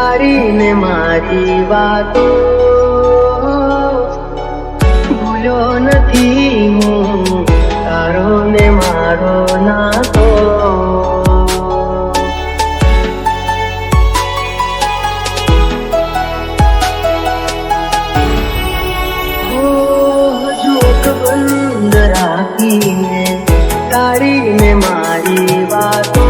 તારી ને મારી વાતો ભૂલ્યો નથી હું, તારો ને મારો નાતો. બંધ રાખીને તારી ને મારી વાતો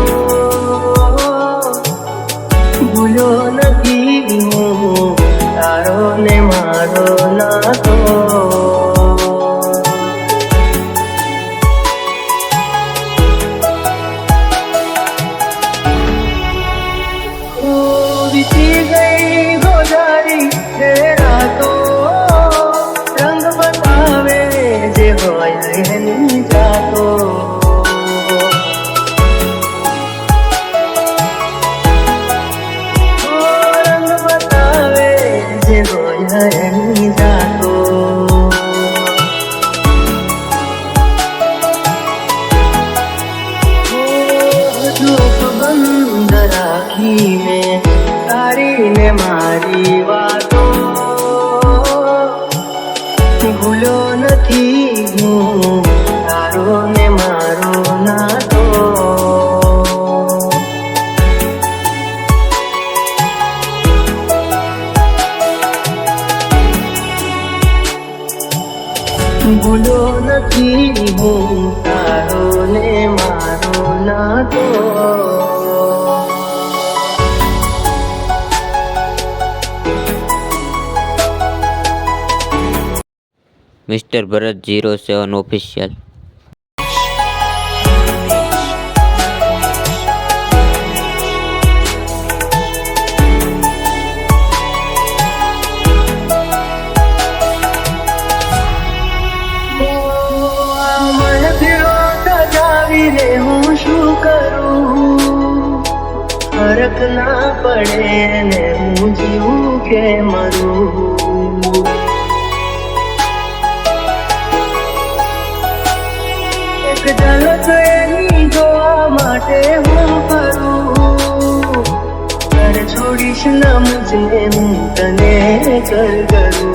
ભૂલ્યો નથી હું, તારો ને મારો નાતો. વીતી ગઈ ગોદારી તે રાતો, રંગ બતાવે જે હોય એની જાતો. રંગ બતાવે જે હોય એની જાતો. ચૂપ બંધ રાખીને તારી ને મારી વાતો ભૂલ્યો નથી હું, તારો ને મારો નાતો. ભૂલ્યો નથી હું, તારો ને મારો નાતો. મિસ્ટર ભરત 07 ઓફિશિયલ. હું શું કરું, ફરક ના પડે ને હું જીવું કે મરું. એક ઝલક એની જોવા માટે હું કરું, ઘર છોડીશ ના મુજને હું તને કરું.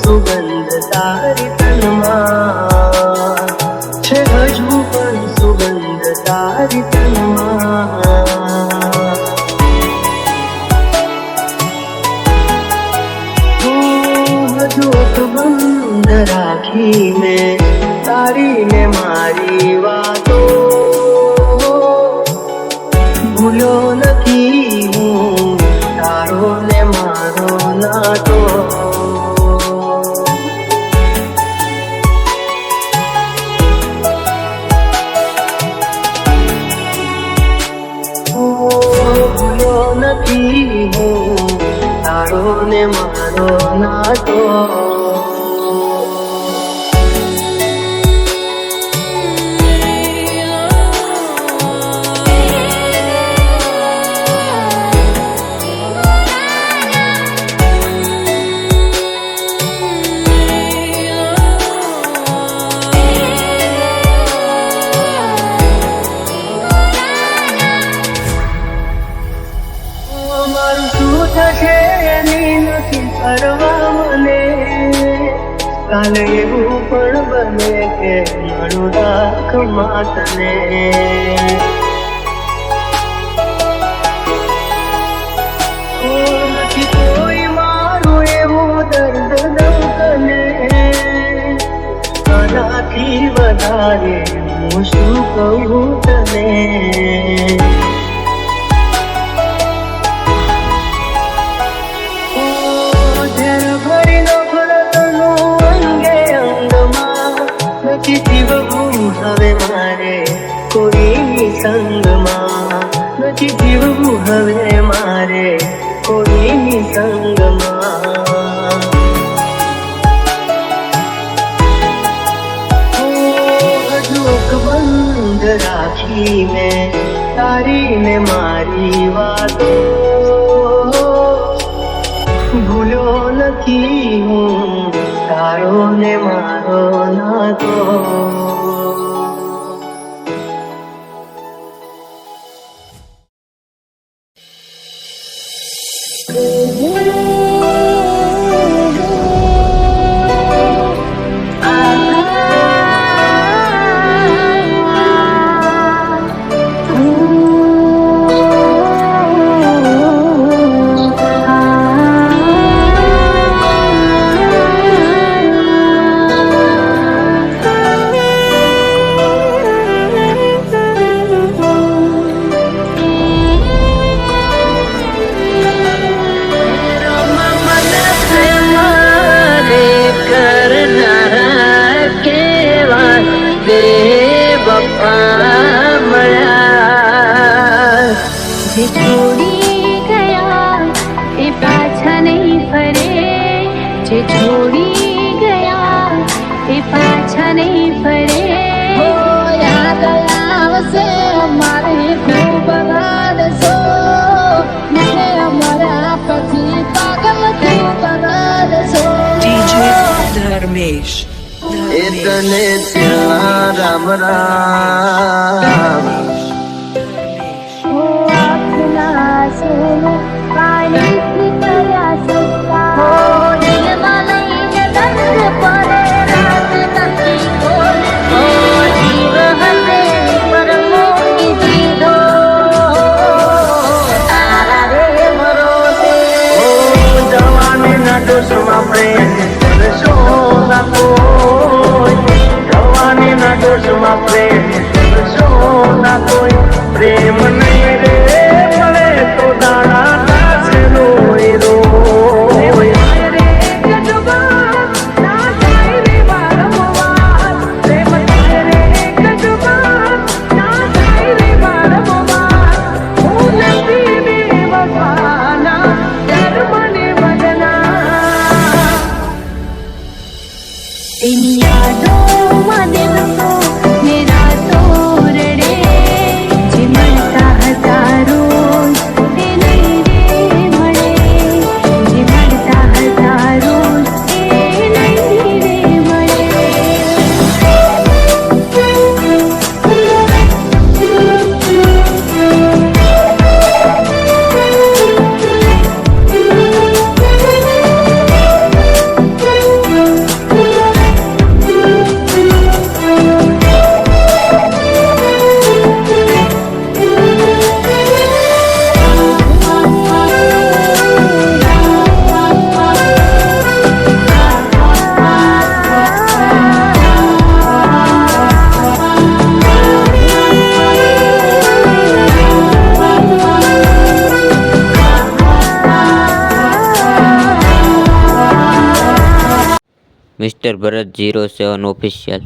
સુગંધ તારી તનમાં છે, હજુ પણ સુગંધ તારી તનમાં. હજુ બંધ રાખીને તારી ને મારી વાતો ભૂલ્યો નથી હું, તારો ને મારો નાતો. ભૂલ્યો નથી હું, તારો ને મારો નાતો. મારું શું થશે એની નથી કરવા મને, કાલે એવું પણ બને કે મારું રાખમાં તને. નથી કોઈ મારું એવું દર્દ દઉં તને, આનાથી વધારે હું શું કહું તને. હવે મારે કોઈની સંગ હું તારો ને મારો નાતો. જે છોડી ગયા એ પાછા નહીં ફરે, જે છોડી ગયા એ પાછા નહીં ફરે. યાદ આવશે અમારે ખૂબ રાડશો, મને અમારા પછી પાગલ તું બનાવશો. ધર્મેશ તને ત્યાં રામ રામ. પાણીથી કર્યા સત્તા, દિલમાં લઈને દર્દ પડે, રાત નથી ખોલતી. જીવ હશે પર મૂકી દીધો તારા રે ભરોસે. જવાનીના દોષમાં પ્રેમ કરશો ના કોઈ, જવાનીના દોષમાં પ્રેમ કરશો ના કોઈ. પ્રેમ નહીં રે મળે તો દાણા નાશે રોય રોય. તેની યાદોમાં દિલ તો મેરા તો રડે, જે મળતા હતા રોજ તે નહીં રે મળે, જે મળતા હતા રોજ તે નહીં રે મળે. મિસ્ટર ભરત 07 ઓફિશિયલ.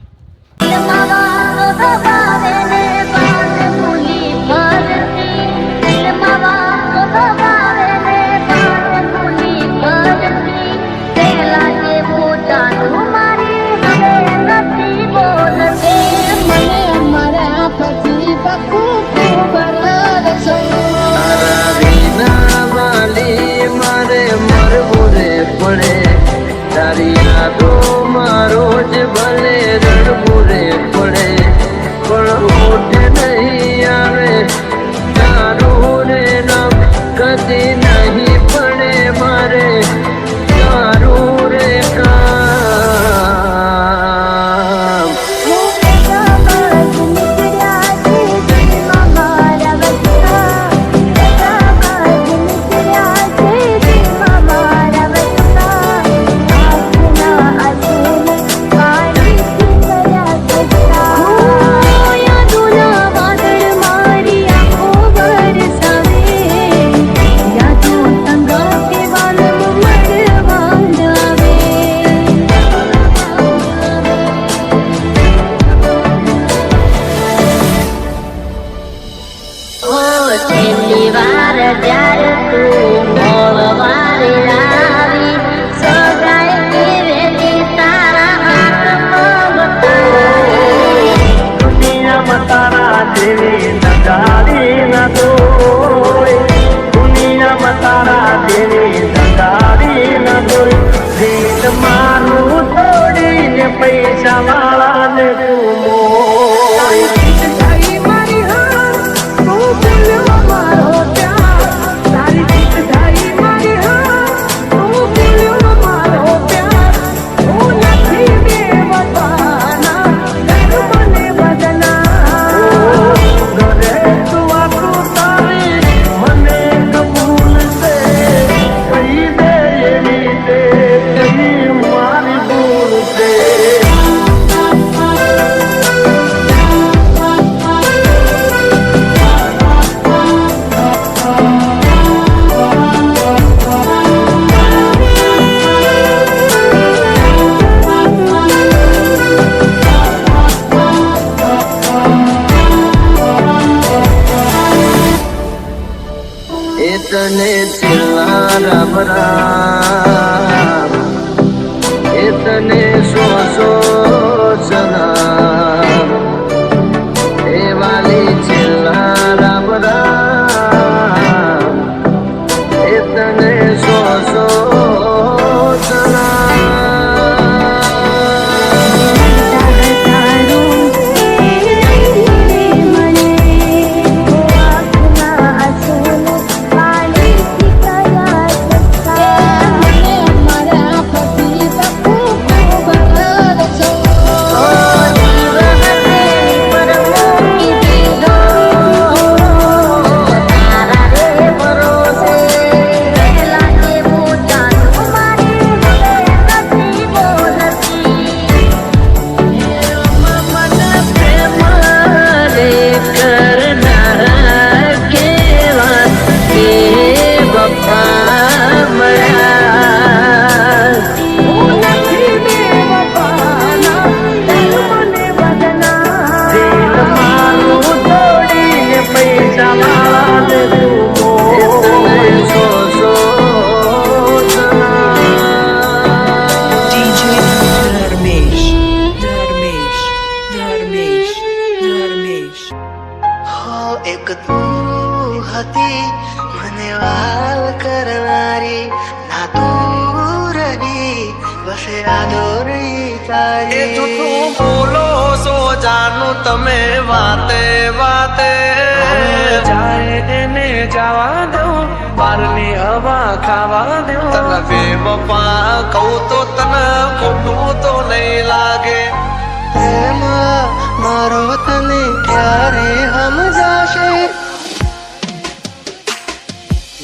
તારા વિના વાલી મારે મરવું રે પડે, તારી યાદોમાં રોજ ભલે રડવું રે પડે, પણ ઓઠે નહીં આવે તારું રે નામ કદી નહીં પડે મારે તારું રે કામ. મારું તોડીને પૈસા વાળાને તું મોય. તને છેલ્લા રામ રામ એ તને સો સલામ એ વાલી છેલ્લા રામ રામ એ તને સો એક તું હતી મને વાલ કરનારી ના તું રહી બસે આદોરી તારી. એ જૂઠું બોલો સો જાનું તમે વાતે વાતે જાય એને જવા દઉં બારની હવા ખાવા દઉં. તને બેવફા કહું તો તને ખોટું તો નહીં લાગે. પ્રેમ મારો તને ક્યારે સમજાશે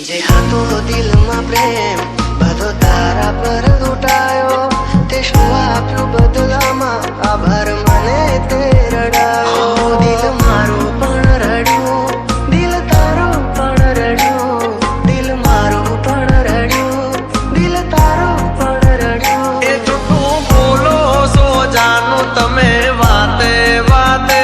જે હતો દિલમાં પ્રેમ બધો તારા પર લૂંટાયો તે શું આપ્યું બદલામાં આભાર મને તે રડાયો. દિલ મારું પણ રડ્યું દિલ તારું પણ રડ્યું દિલ મારું પણ રડ્યું દિલ તારું પણ રડ્યું. એ જૂઠું બોલો સો જાનું તમે વાતે વાતે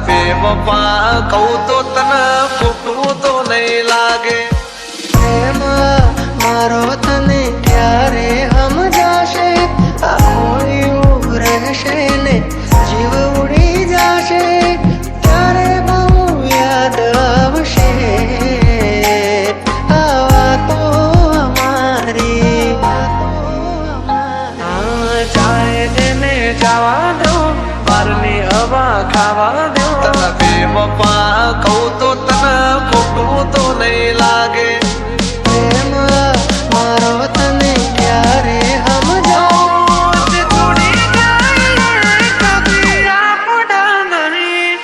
બેવફા કહું તો તને ખોટું તો નહીં લાગે. પ્રેમ મારો તને ક્યારે સમજાશે આખો રહેશે ને જીવ ઉડી જશે ત્યારે બહુ યાદ આવશે આ વાતો અમારી. ચાહે એને જવા દઉં બારની હવા ખાવા દઉં. બેવફા કહું તો તને ખોટું તો નહીં લાગે. પ્રેમ મારો તને ક્યારે સમજાશે છોડી જાય કભી આપડા નહીં.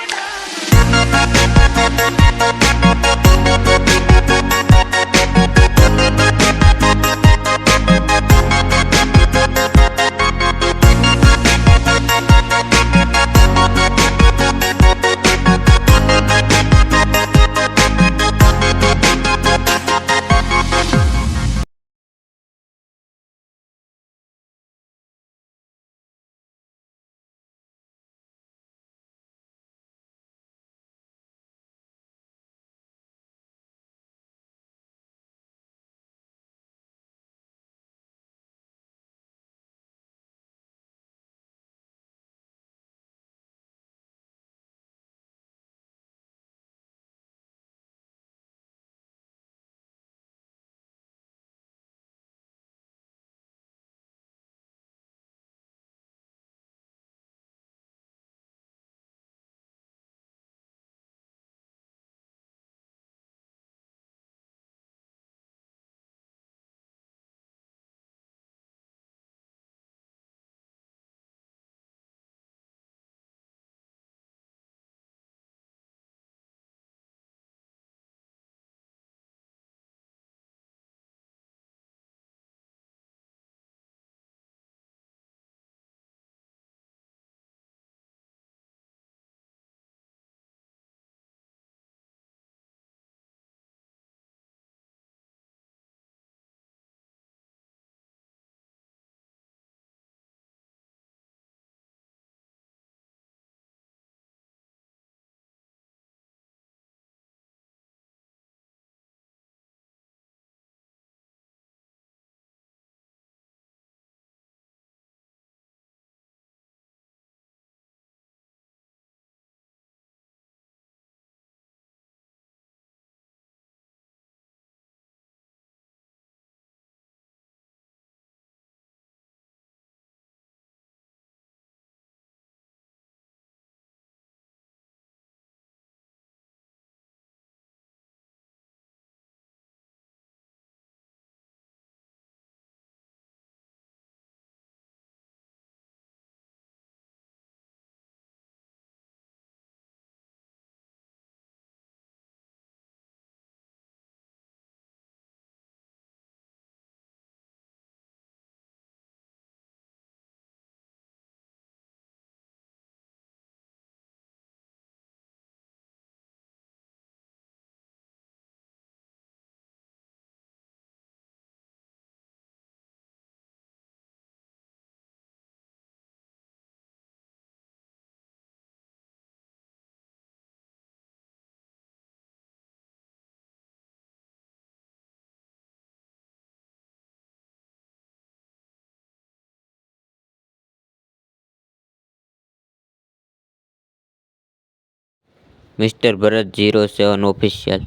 મિસ્ટર ભરત 07 ઓફિશિયલ.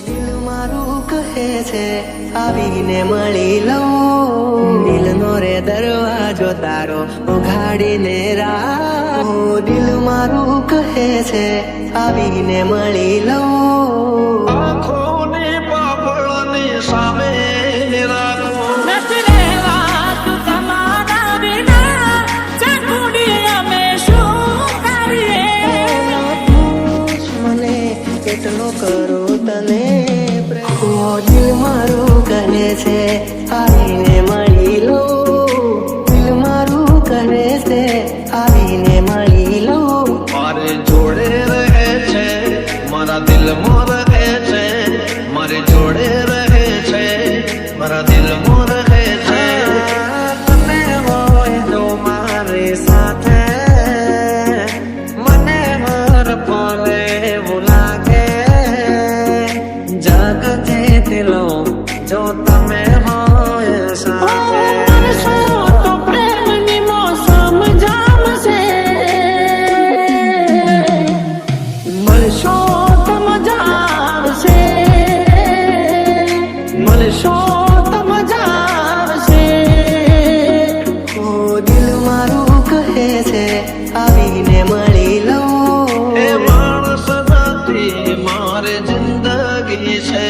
દિલ મારું કહે છે આવીને મળી લઉં, દિલનો રે દરવાજો તારો ઉઘાડીને રાખ. દિલ મારું કહે છે આવીને મળી લઉં, આંખોની પાપણની સામે રાખો. મને કેટલો કરું તને પ્રેમ. દિલ મારું કહે છે આવીને મળી લઉં, દિલ મારું કહે છે આવીને મળી લઉં. મારે જોડે રહે છે, મારા દિલમાં રહે છે, મારે જોડે રહે છે, મારા દિલમાં રહે છે. તને હોય જો મારી સાથે, મને હર પલે એવું લાગે જગથી દિલો જો તમે હોય સાથે. મળશો તો મજા આવશે, મળશો તો મજા આવશે. દિલ મારું કહે છે આવીને મળી લઉં, એ માણસ નથી મારે જિંદગી છે.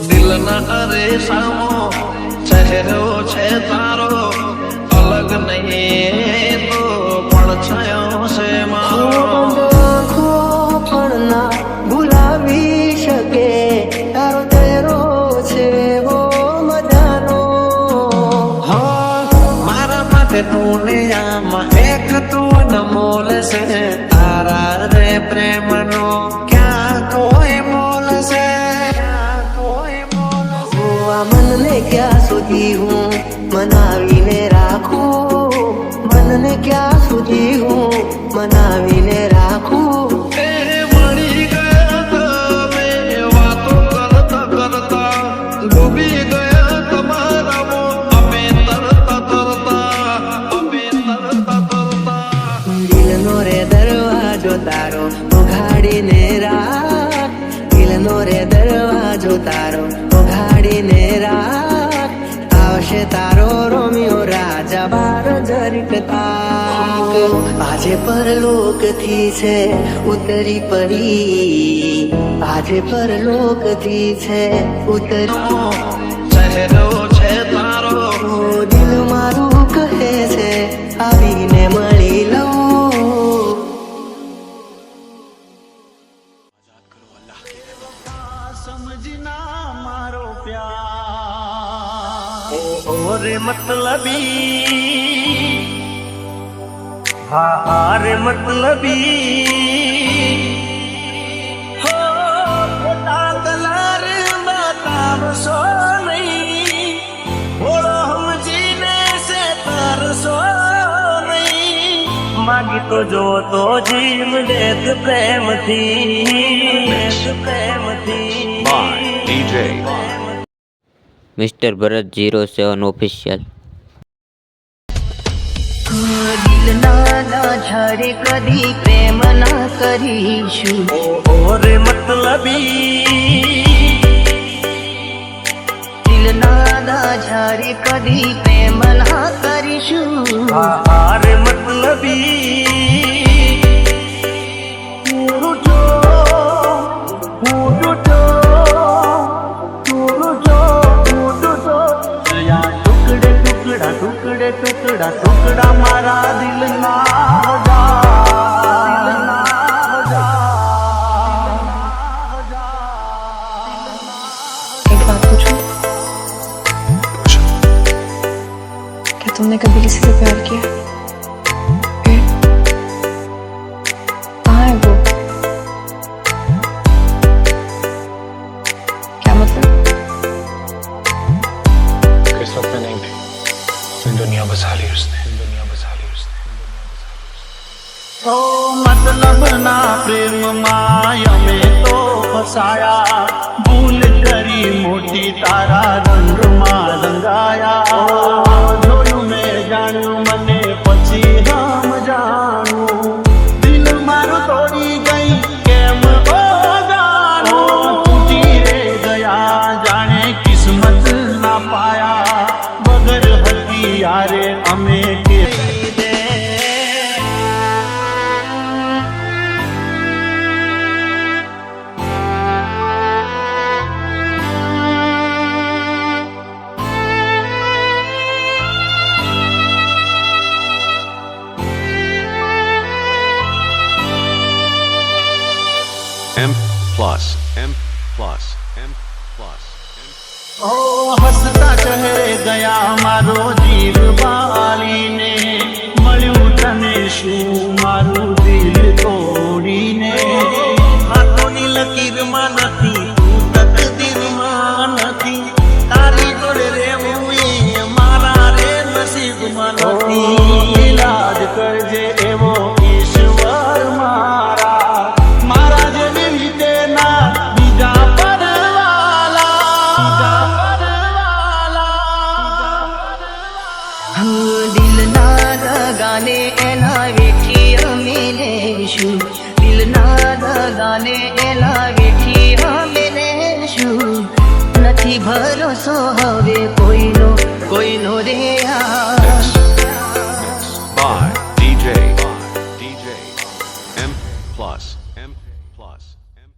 દિલના અરે સામો ચહેરો છે તારો, અલગ નહીં તો પણ છયો છે મારો. આંખો પણ ના ભૂલાવી શકે તારો ચહેરો છે વો મજાનો. હા, મારા માટે દુનિયામાં એક તું અનમોલ છે, તારા રે પ્રેમનો ક્યાં કોઈ મોલ છે, ક્યાં કોઈ મોલ છે. આ મનને ક્યાં સુધી હું મનાવીને રાખું, મનને ક્યાં સુધી હું મનાવીને રાખું. એ મળી ગયા તમે વાતો કરતા કરતા, ડૂબી ગયા તમારા અમે તરતા તરતા, અમે તરતા તરતા. દિલનો રે દરવાજો તારો ઉઘાડીને રાખ, દિલનો રે દરવાજો તારો ઉઘાડીને રાખ. આવશે તારો રોમિયો રાજા બાર જરીક તાક. આજે પરલોકથી છે ઉતરી પડી, આજે પરલોકથી છે ઉતરી. ચહેરો છે તારો, દિલ મારું કહે છે આવીને મળી લઉં. સમજના મારો પ્યાર ઓરે મતલબી, હા રે મતલબી. હો ખોટા કલર બતાવશો નહીં, ભોળો સમજીને છે તરશો નહીં. માગી તો જો તો જીવ દેત પ્રેમથી, પ્રેમથી. મિસ્ટર ભરત 07 ઓફિશિયલ. દિલના ના ઝાડે કદી પ્રેમ ના કરીશું, ઓરે મતલબી. દિલના ના ઝાડે કદી પ્રેમ ના કરીશું. રે મતલબી. ટુકડે ટુકડા ટુકડા મારા દિલના एक बात पूछूं? क्या तुमने कभी किसी से प्यार किया? फिर? कहाँ है वो? क्या मतलब? किस वक्त में नहीं थे बसा ली उसने, दुनिया बसा ली उसने। ओ मतलब ना प्रेम माया में तो फसाया, भूल करी मोटी तारा रंग માં રંગાયા। જોયું મેં જાણ્યું મને પછી રામ જાણું, દિલ મારું તોડી ગઈ કેમ જાણું, તૂટી રે ગયા જાણે કિસ્મત ના પાયા, વગર હથિયારે અમે કે M plus, M plus, M plus, M. ઓ હસતા ચહેરે ગયા મારો જીવ બાળીને, મળ્યું તને શું મારું દિલ તોડીને, હાથોની લકીરમાં નથી તું તકદીરમાં નથી, તારી જોડે રહેવું એ મારા રે નસીબમાં નથી, ઇલાજ કરજે એવો ઈશ્વર મારા, મારા જેવી રીતે ના બીજા દિલના દગાને એના વેઠી અમે લેશું, દિલના દગાને એના વેઠી અમે લેશું, નથી ભરોસો હવે કોઈનો રે By DJ, DJ, M plus, M plus, M.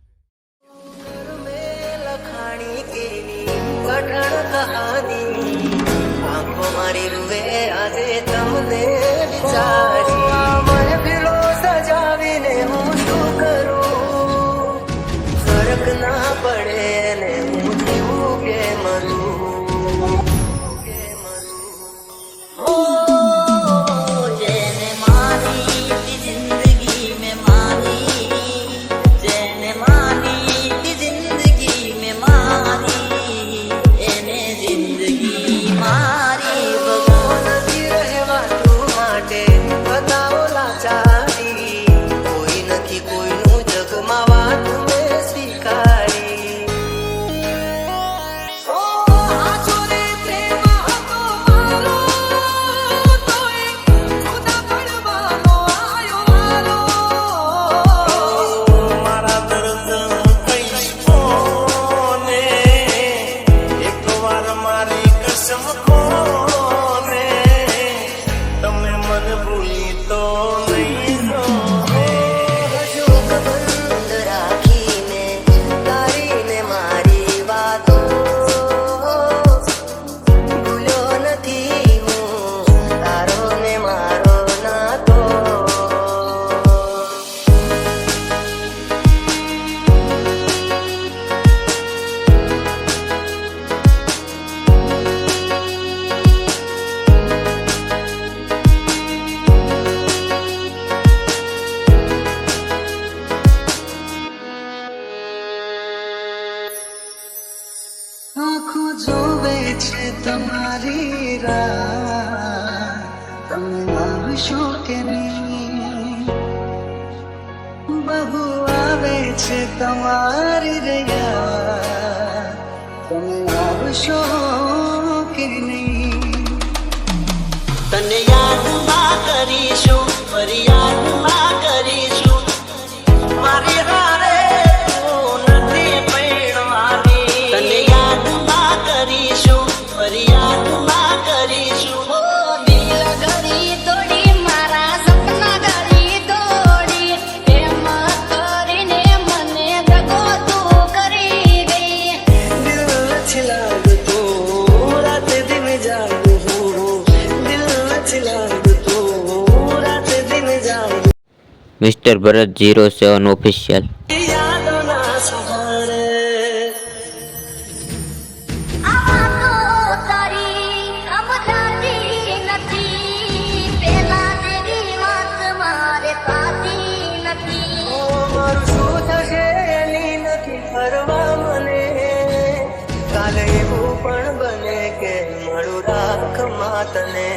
લખાણી એની કઠણ કહાની, આંખો મારી રૂવે આજે તમને વિચારી, મને ફીલો સજાવીને હું શું કરું, ફરક ના પડે ને હું જીવું કે મરું, ઓ જેને મારી જિંદગી મેં મારી, જેને મારી જિંદગી મેં મારી, એને જિંદગી મારી ભગવાન નથી રહેવાતું માટે બતાવો લાચારી, કોઈ નથી કોઈનું જગમાં વાત મેં સ્વીકારી, ઓ આ છોરે પ્રેમ હતો મારો, તોય ખુદા પડવાનો આયો મારા દર્દ કઈ કોને, એક વાર મારી કસમ કોને, તમે મન ભૂલી તો નહીં શોક બંધ રાખીને તારીને મારી વાતો, ભૂલ્યો નથી હું તારો ને મારો નાતો, આંખો જોવે છે તમારી રાહ, તમે આવશો કે નહીં, બહુ આવે છે તમારી રહ્યા, તમે આવશો કે નહીં, તને યાદ ના કરીશું ફરિયાદ ના કરીશું, મારી હારે તું નથી પૈણવાની, તને યાદ ના કરીશું ફરિયાદ ના કરીશું, દિલ ઘડી તોડી મારા સપના ઘડી તોડી, એમ કરીને મને દગો તું કરી ગઈ, દિલ નથી લાગતું રાતે દિન જાગું હું, દિલ નથી લાગતું રાતે દિન જાગું, મિસ્ટર ભરત 07 ઓફિશિયલ। યાદો ના સહારે આ વાતો તારી સમજાતી નથી, પેલા જેવી વાત મારે થતી નથી, મારું શું થશે એની નથી ફરવા મને, કાલે એવું પણ બને કે મળું રાખ માતને।